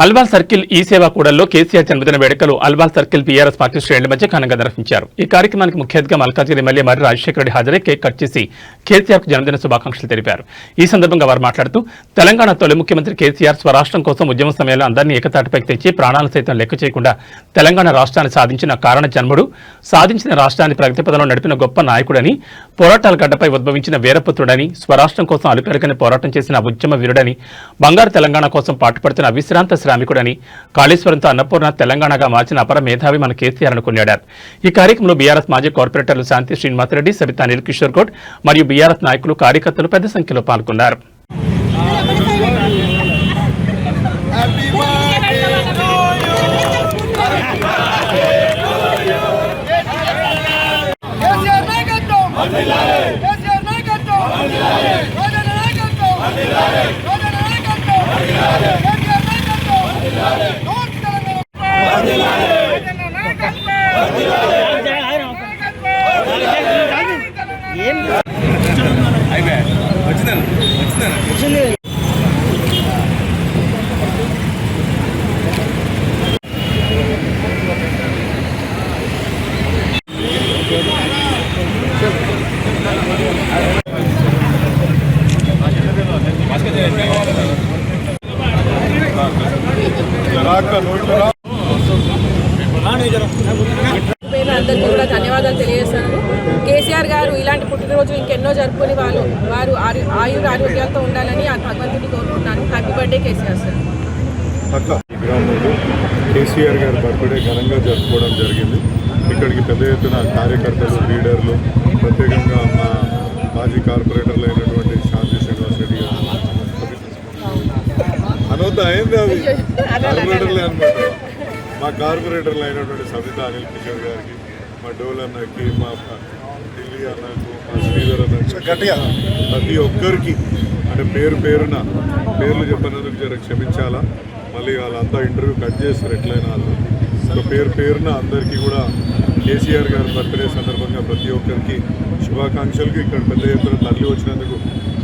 Alwal circle ఈ సేవా కూడల్లో కేసీఆర్ జన్మదిన వేడుకలు అల్వాల్ సర్కిల్ బీఆర్ఎస్ పార్టీ శ్రేణుల మధ్య ఘనంగా నిర్వహించారు. ఈ కార్యక్రమానికి ముఖ్య అతిథిగా మల్కాజ్గిరి ఎమ్మెల్యే మర్రి రాజశేఖర రెడ్డి హాజరై కేక్ కట్ చేసి కేసీఆర్ జన్మదిన శుభాకాంక్షలు తెలిపారు. ఈ సందర్భంగా వారు మాట్లాడుతూ తెలంగాణ తొలి ముఖ్యమంత్రి కేసీఆర్ స్వరాష్ట్రం కోసం ఉద్యమ సమయంలో అందరినీ ఏకతాటిపైకి తెచ్చి ప్రాణాలు సైతం లెక్క చేయకుండా తెలంగాణ రాష్ట్రాన్ని సాధించిన కారణ జన్ముడు, సాధించిన రాష్ట్రాన్ని ప్రగతి పదంలో నడిపిన గొప్ప నాయకుడని, పోరాటాల గడ్డపై ఉద్భవించిన వీరపుత్రుడని, స్వరాష్ట్రం కోసం అలుపెరగని పోరాటం చేసిన ఉద్యమ వీరుడని, బంగారు తెలంగాణ కోసం పాటుపడుతున్న విశ్రాంత శ్రామికుడని, కాళేశ్వరంతో అన్నపూర్ణ తెలంగాణగా మార్చిన అపర మేధావి మన కేసీఆర్ అని కొనియాడారు. ఈ కార్యక్రమంలో బీఆర్ఎస్ మాజీ కార్పొరేటర్లు శాంతి శ్రీనివాసరెడ్డి, సబితా అనిల్ కిషోర్ గౌడ్ మరియు బీఆర్ఎస్ నాయకులు, కార్యకర్తలు పెద్ద సంఖ్యలో పాల్గొన్నారు. అందరికీ కూడా ధన్యవాదాలు తెలియజేస్తాను. కేసీఆర్ గారు ఇలాంటి పుట్టినరోజు ఇంకెన్నో జరుపుకొని వారు ఆరోగ్యాలతో ఉండాలని ఆ భగవంతుని కోరుకుంటున్నాను. Happy birthday KCR sir. గ్రామంలో కేసీఆర్ గారి బర్త్డే ఘనంగా జరుపుకోవడం జరిగింది. ఇక్కడికి పెద్ద ఎత్తున కార్యకర్తలు, లీడర్లు, ప్రత్యేకంగా మా మాజీ కార్పొరేటర్లు అయినటువంటి శాంతి శ్రీనివాసరెడ్డి గారు, అనవద్దు అయింది అది కార్పొరేటర్లే అనమాట, మా కార్పొరేటర్లు అయినటువంటి సబితా అనిల్ కిషోర్ గారికి, మా డోల్ అన్నకి, మా ఢిల్లీ అన్నకు, మా శ్రీధర్ అన్నకు, గట్టిగా ప్రతి ఒక్కరికి అంటే పేరున పేర్లు చెప్పినందుకు జర క్షమించాలా. మళ్ళీ వాళ్ళంతా ఇంటర్వ్యూ కట్ చేస్తారు ఎట్లయినా వాళ్ళు. సో పేరున అందరికీ కూడా కేసీఆర్ గారి బర్త్డే సందర్భంగా ప్రతి ఒక్కరికి శుభాకాంక్షలకు, ఇక్కడ పెద్ద ఎత్తున తరలి వచ్చినందుకు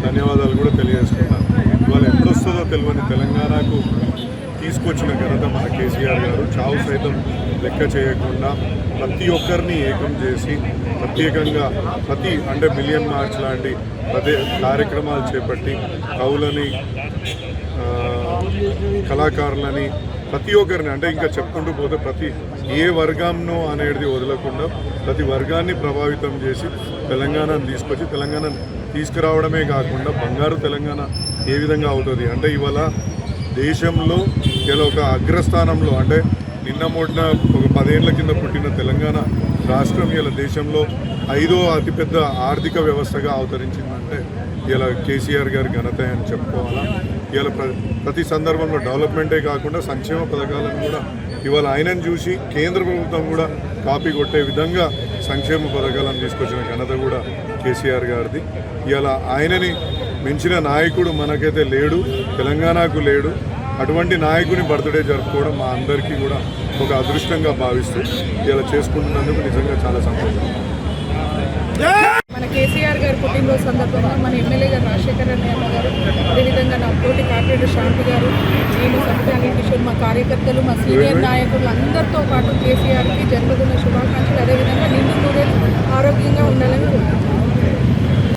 ధన్యవాదాలు కూడా తెలియజేసుకుంటాను. ఇవాళ ఎప్పుడొస్తుందో తెలియని తెలంగాణకు తీసుకొచ్చిన ఘనత మన కేసీఆర్ గారు. చావు సైతం లెక్క చేయకుండా ప్రతి ఒక్కరిని ఏకం చేసి ప్రత్యేకంగా అంటే మిలియన్ మార్చ్ లాంటి కార్యక్రమాలు చేపట్టి కవులని, కళాకారులని, ప్రతి ఒక్కరిని అంటే ఇంకా చెప్పుకుంటూ పోతే ఏ వర్గంనో అనేది వదలకుండా ప్రతి వర్గాన్ని ప్రభావితం చేసి తెలంగాణను తీసుకురావడమే కాకుండా బంగారు తెలంగాణ ఏ విధంగా అవుతుంది అంటే ఇవాళ దేశంలో ఇలా ఒక అగ్రస్థానంలో అంటే నిన్న మొన్న ఒక 10 ఏళ్ల కింద పుట్టిన తెలంగాణ రాష్ట్రం ఇలా దేశంలో 5వ అతిపెద్ద ఆర్థిక వ్యవస్థగా అవతరించిందంటే ఇలా కేసీఆర్ గారి ఘనత అని చెప్పుకోవాలా. ఇలా ప్రతి సందర్భంలో డెవలప్మెంటే కాకుండా సంక్షేమ పథకాలను కూడా ఇవాళ ఆయనను చూసి కేంద్ర ప్రభుత్వం కూడా కాపీ కొట్టే విధంగా సంక్షేమ పథకాలను తీసుకొచ్చిన ఘనత కూడా కేసీఆర్ గారిది. ఇలా ఆయనని మించిన నాయకుడు మనకైతే లేడు, తెలంగాణకు లేడు. అటువంటి నాయకుని బర్త్డే జరుపుకోవడం మా అందరికీ కూడా ఒక అదృష్టంగా భావిస్తూ ఇలా చేసుకుంటున్నందుకు నిజంగా చాలా సంతోషం. మన కేసీఆర్ గారు పుట్టినరోజు సందర్భంగా మన ఎమ్మెల్యే గారు రాజశేఖర రెడ్డి గారు, అదేవిధంగా నా తోటి కార్పొరేటర్ శాంతి గారు, నేను సబితా అనిల్ కిషోర్, మా కార్యకర్తలు, మా సీనియర్ నాయకులు అందరితో పాటు కేసీఆర్కి జన్మదిన శుభాకాంక్షలు, అదేవిధంగా నిండు ఆరోగ్యంగా ఉండాలని కోరుకుంటున్నాను.